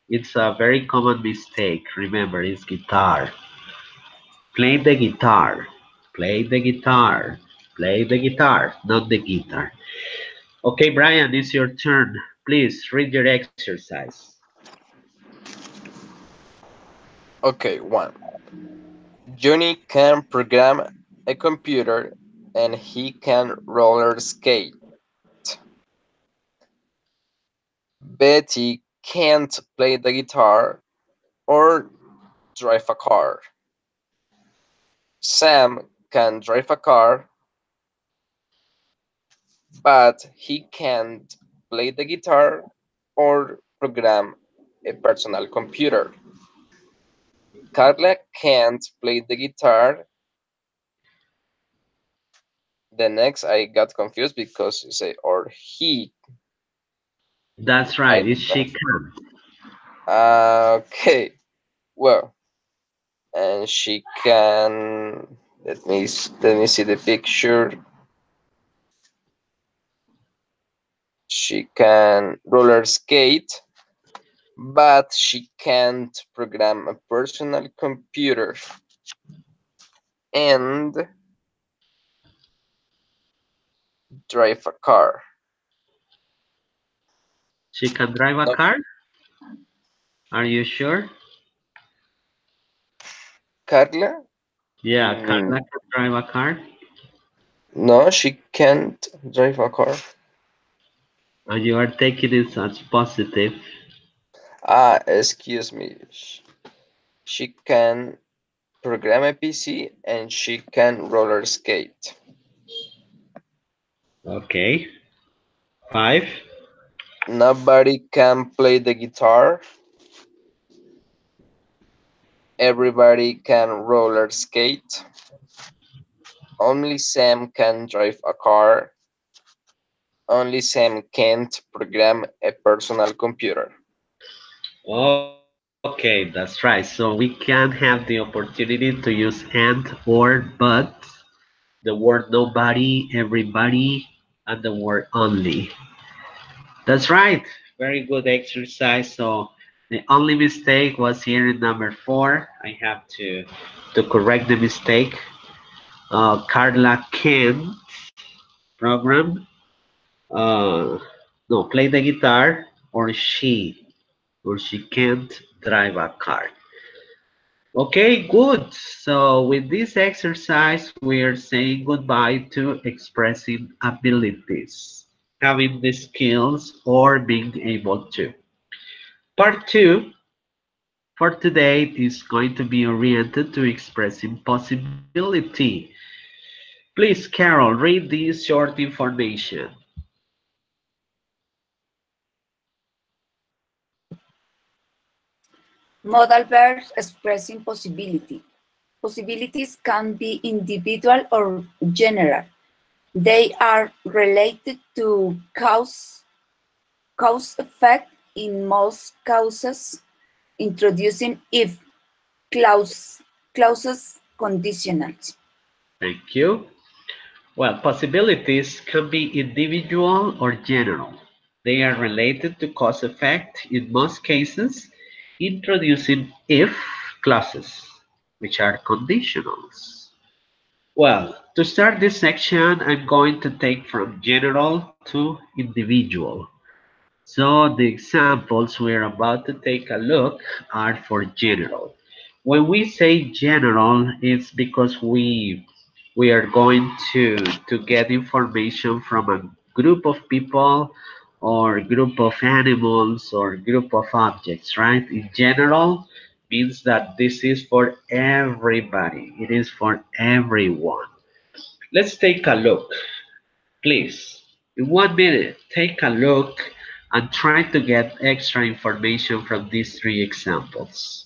It's a very common mistake. Remember, it's guitar. Play the guitar. Play the guitar. Play the guitar, not the guitar. Okay, Brian, it's your turn. Please read your exercise. Okay, one. Johnny can program a computer and he can roller skate. Betty can't play the guitar or drive a car. Sam can drive a car, but he can't play the guitar or program a personal computer. Carla can't play the guitar. The next I got confused because you say or he. That's I right, it's she can. okay. Well, and she can. Let me see the picture. She can roller skate, but she can't program a personal computer and drive a car. She can drive a No, car? Are you sure? Carla? Yeah, Mm, Carla can drive a car. no, she can't drive a car. And you are taking it as positive. Excuse me. She can program a PC and she can roller skate. Okay. 5. Nobody can play the guitar. Everybody can roller skate. Only Sam can drive a car. Only Sam can't program a personal computer. Okay, that's right. So we can have the opportunity to use and or but, the word nobody, everybody, and the word only. That's right. Very good exercise. So the only mistake was here in number 4. I have to correct the mistake. Carla can program, uh, no, play the guitar, or she can't drive a car. Okay, good. So with this exercise, we are saying goodbye to expressing abilities, having the skills or being able to. Part 2, For today, it is going to be oriented to expressing possibility. Please, Carol, read this short information. Modal verbs expressing possibility. Possibilities can be individual or general. They are related to cause effect in most cases, introducing if clauses conditionals. Thank you. Well, possibilities can be individual or general. They are related to cause effect in most cases, introducing if clauses, which are conditionals. Well, to start this section, I'm going to take from general to individual. So the examples we're about to take a look are for general. When we say general, it's because we are going to get information from a group of people or group of animals or group of objects, right? In general means that this is for everybody. It is for everyone. Let's take a look. Please, in 1 minute, take a look and try to get extra information from these three examples.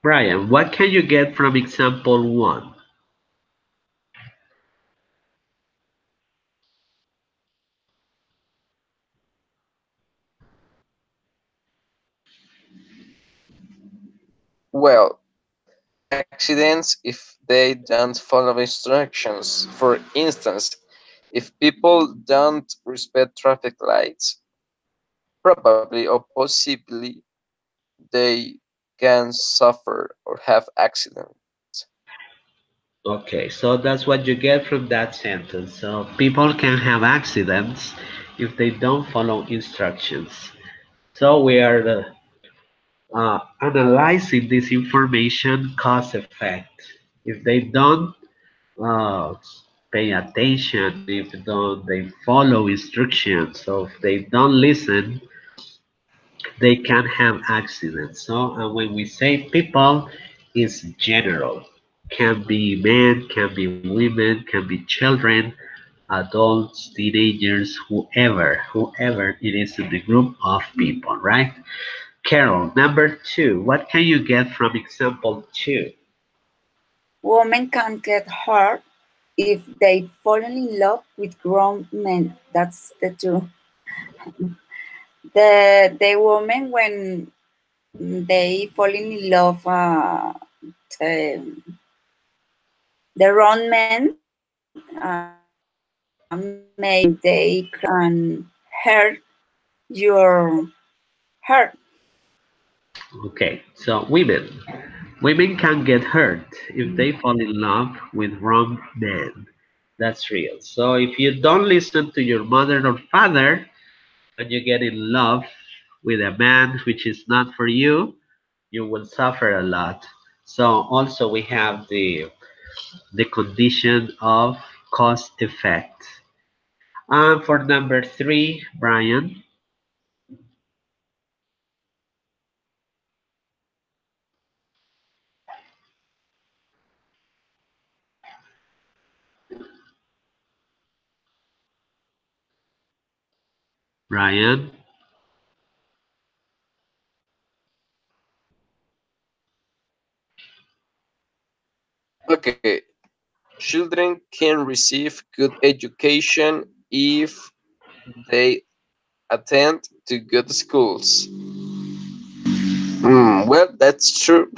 Brian, what can you get from example 1? Well, accidents if they don't follow instructions. For instance, if people don't respect traffic lights, probably or possibly they can suffer or have accidents. Okay, so that's what you get from that sentence. So people can have accidents if they don't follow instructions. So we are analyzing this information cause effect. If they don't uh, pay attention, if don't they follow instructions, so if they don't listen, they can have accidents. So when we say people, it's general. Can be men, can be women, can be children, adults, teenagers, whoever it is in the group of people, right? Carol, number 2, what can you get from example 2? Women can get hurt if they fall in love with grown men. That's the two. The woman when they fall in love um, the wrong men, maybe they can hurt your heart. Okay, so women can get hurt if they fall in love with wrong men. That's real. So if you don't listen to your mother or father and you get in love with a man which is not for you, you will suffer a lot. So also we have the condition of cause effect. And for number 3, Brian, Brian, Okay, children can receive good education if they attend to good schools. Well, that's true.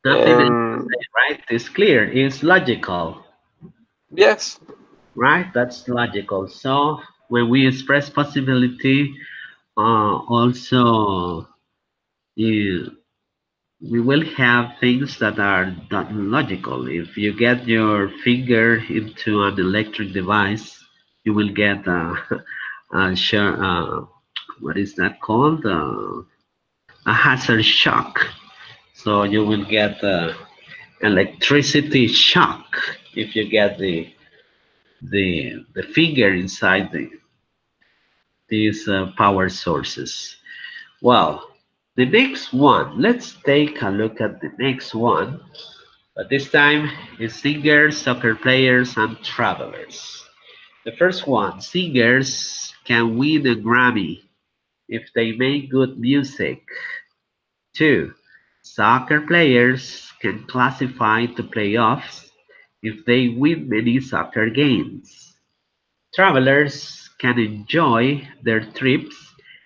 nothing else to And say, right? It's clear, it's logical, yes, right? That's logical. So When we express possibility, also uh, we will have things that are not logical. If you get your finger into an electric device, you will get what is that called? A hazard shock. So you will get electricity shock if you get the finger inside these power sources. Well, the next one. Let's take a look at the next one. But this time is singers, soccer players, and travelers. The first one, singers can win a Grammy if they make good music. Two, soccer players can classify to playoffs if they win many soccer games. Travelers can enjoy their trips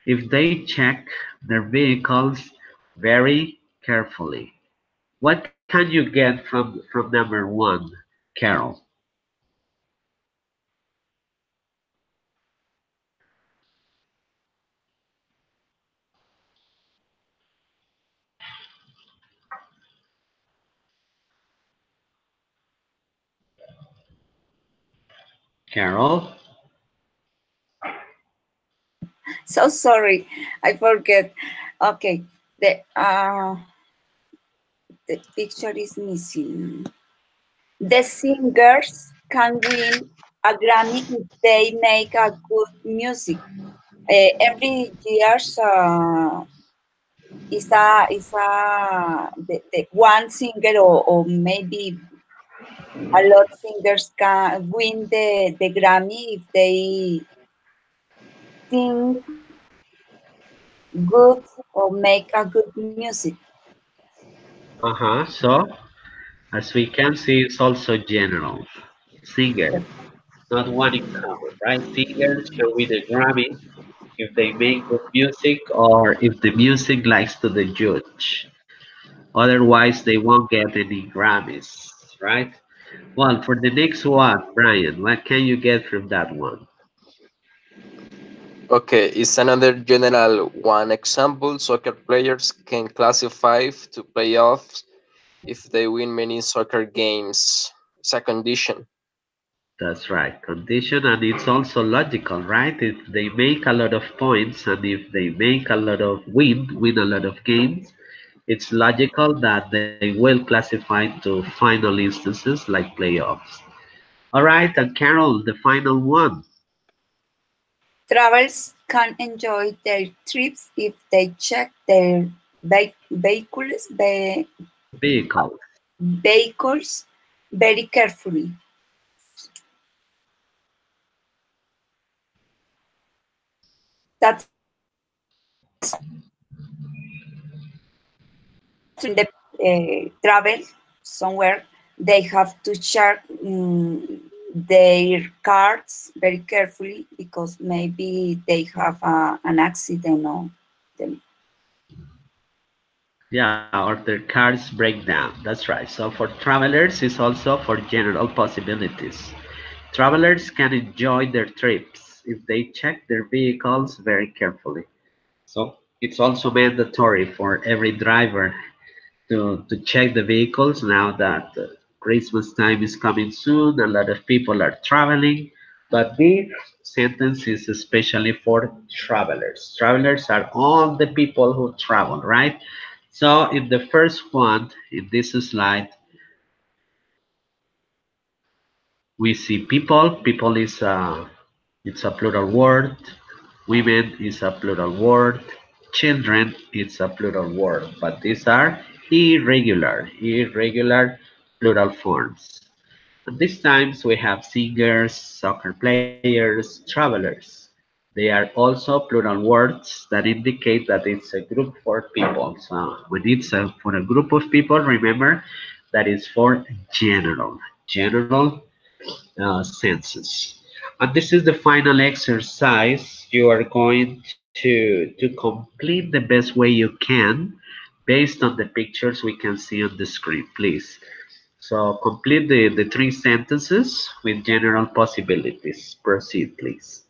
if they check their vehicles very carefully. What can you get from number one, Carol? Carol? So sorry, I forget. Okay, the picture is missing. The singers can win a Grammy if they make a good music. Every year's the one singer or maybe a lot singers can win the Grammy if they sing good or make a good music. Uh-huh. So, as we can see, it's also general. Singer, not one in common, right? Singers can win a Grammy if they make good music or if the music likes to the judge. Otherwise, they won't get any Grammys, right? Well, for the next one, Brian, what can you get from that one? Okay, it's another general one example. Soccer players can classify to playoffs if they win many soccer games. It's a condition. That's right, condition, and it's also logical, right? If they make a lot of points and if they make a lot of win a lot of games, it's logical that they will classify to final instances like playoffs. All right, and Carol, the final one, Travelers can enjoy their trips if they check their vehicles, vehicle. vehicles very carefully. That's in the travel somewhere, they have to check their cards very carefully because maybe they have an accident or them. Yeah, or their cars break down. That's right. So for travelers, it's also for general possibilities. Travelers can enjoy their trips if they check their vehicles very carefully. So it's also mandatory for every driver to check the vehicles now that Christmas time is coming soon. A lot of people are traveling, but this sentence is especially for travelers. Travelers are all the people who travel, right? So in the first one, in this slide, we see people. People is it's a plural word. Women is a plural word. Children is a plural word. But these are irregular plural forms. And these times we have singers, soccer players, travelers. They are also plural words that indicate that it's a group for people. So when it's for a group of people, remember that is for general senses. And this is the final exercise. You are going to complete the best way you can based on the pictures we can see on the screen, please. So complete the three sentences with general possibilities. Proceed, please.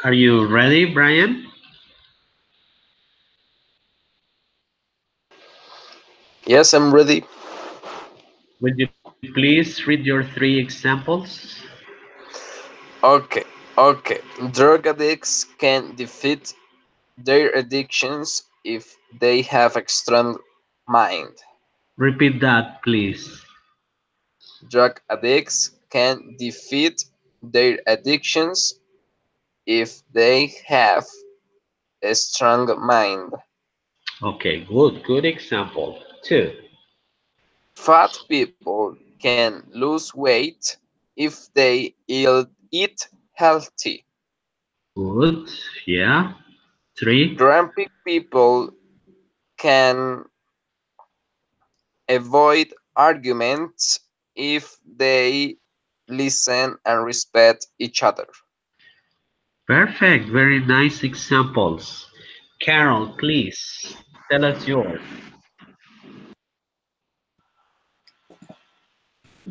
Are you ready, Brian? Yes, I'm ready. Would you please read your three examples? Okay, okay. Drug addicts can defeat their addictions if they have a strong mind. Repeat that, please. Drug addicts can defeat their addictions if they have a strong mind. Okay, good, good example. Two. Fat people can lose weight if they eat healthy. Good, yeah. Three. Grumpy people can avoid arguments if they listen and respect each other. Perfect, very nice examples. Carol, please tell us yours.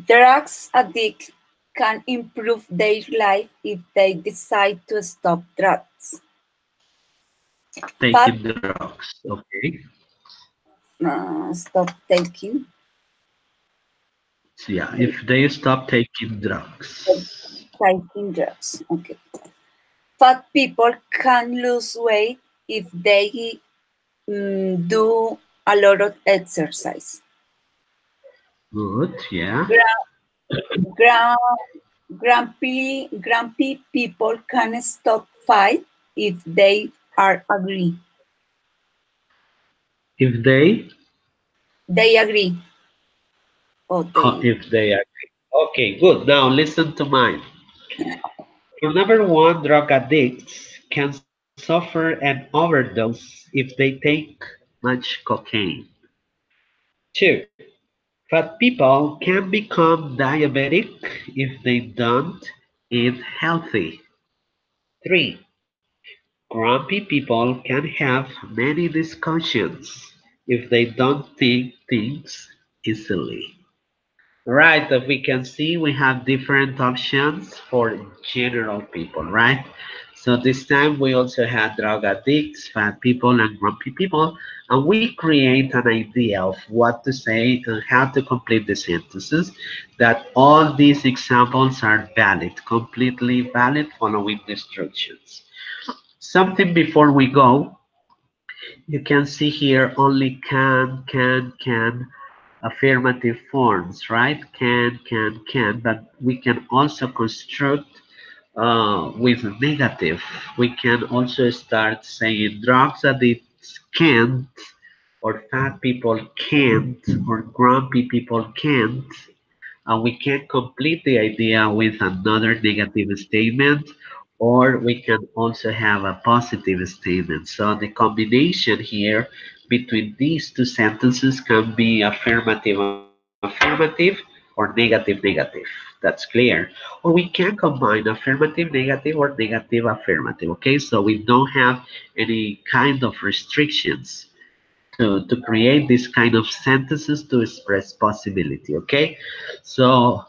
Drugs addicts can improve their life if they decide to stop drugs. Fat Taking drugs, okay? stop taking So, yeah, if they stop taking stop drugs. taking drugs. Okay. Fat people can lose weight if they do a lot of exercise. Good, yeah. Gra- gra- grumpy people can stop fight if they are agree. If they, They agree. Or they if they agree. Okay, good. Now listen to mine. For number one, drug addicts can suffer an overdose if they take much cocaine. Two, fat people can become diabetic if they don't eat healthy. Three, grumpy people can have many discussions if they don't think things easily. Right, as we can see, we have different options for general people, right? So this time we also had drug addicts, fat people, and grumpy people, and we create an idea of what to say and how to complete the sentences, that all these examples are valid, completely valid, following the instructions. Something before we go, you can see here only can, affirmative forms, right? Can, but we can also construct with negative. We can also start saying drugs addicts can't, or fat people can't, or grumpy people can't, and we can complete the idea with another negative statement, or we can also have a positive statement. So the combination here between these two sentences can be affirmative or negative. That's clear. Or we can combine affirmative negative or negative affirmative. Okay, so we don't have any kind of restrictions to create this kind of sentences to express possibility. Okay, so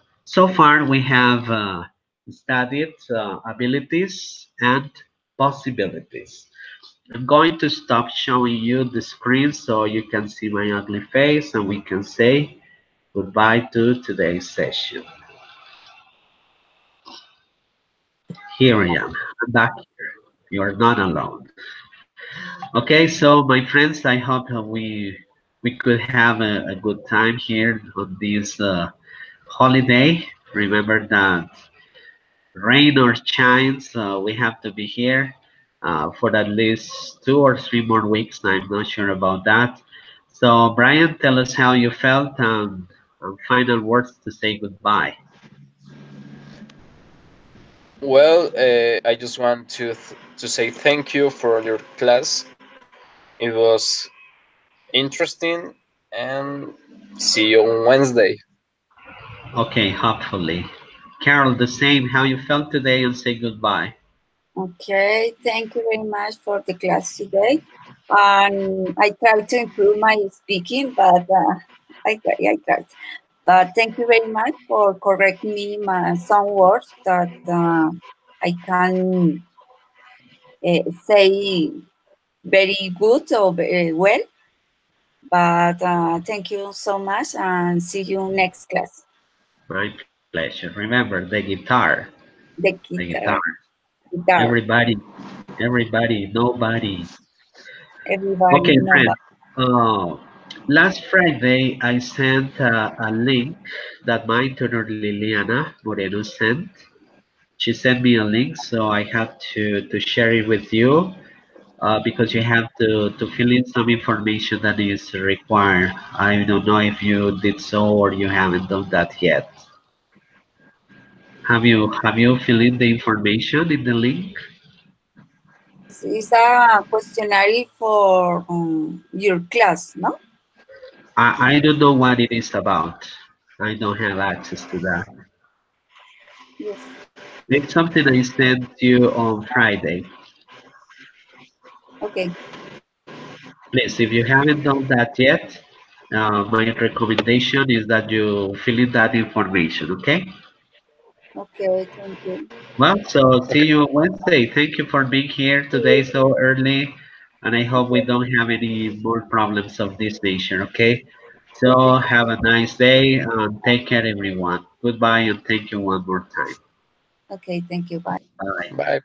far we have studied abilities and possibilities. I'm going to stop showing you the screen so you can see my ugly face and we can say goodbye to today's session. Here I am. I'm back here. You're not alone. Okay, so my friends, I hope we could have a good time here on this holiday. Remember that rain or shines, we have to be here. for at least 2 or 3 more weeks. I'm not sure about that. So, Brian, tell us how you felt and final words to say goodbye. Well, I just want to say thank you for your class. It was interesting, and see you on Wednesday. Okay, hopefully. Carol, the same, how you felt today and say goodbye. Okay, thank you very much for the class today. I try to improve my speaking, but I tried. But thank you very much for correcting me some words that I can say very good or very well. But thank you so much and see you next class. My pleasure. Remember, the guitar. The The guitar. guitar. Everybody, everybody, nobody. Everybody Okay, know friend. that. Uh, Last Friday, I sent a link that my tutor Liliana Moreno sent. She sent me a link, so I have to share it with you because you have to fill in some information that is required. I don't know if you did so or you haven't done that yet. Have you filled in the information in the link? It's a questionnaire for your class, no? I don't know what it is about. I don't have access to that. Yes. It's something I sent you on Friday. Okay. Please, if you haven't done that yet, my recommendation is that you fill in that information, okay? Okay. Thank you. Well, so see Okay. you Wednesday. Thank you for being here today so early, and I hope we Okay. don't have any more problems of this nature, okay? So Okay. have a nice day and take care, everyone. Goodbye and thank you one more time. Okay. Thank you. Bye. Bye. Bye.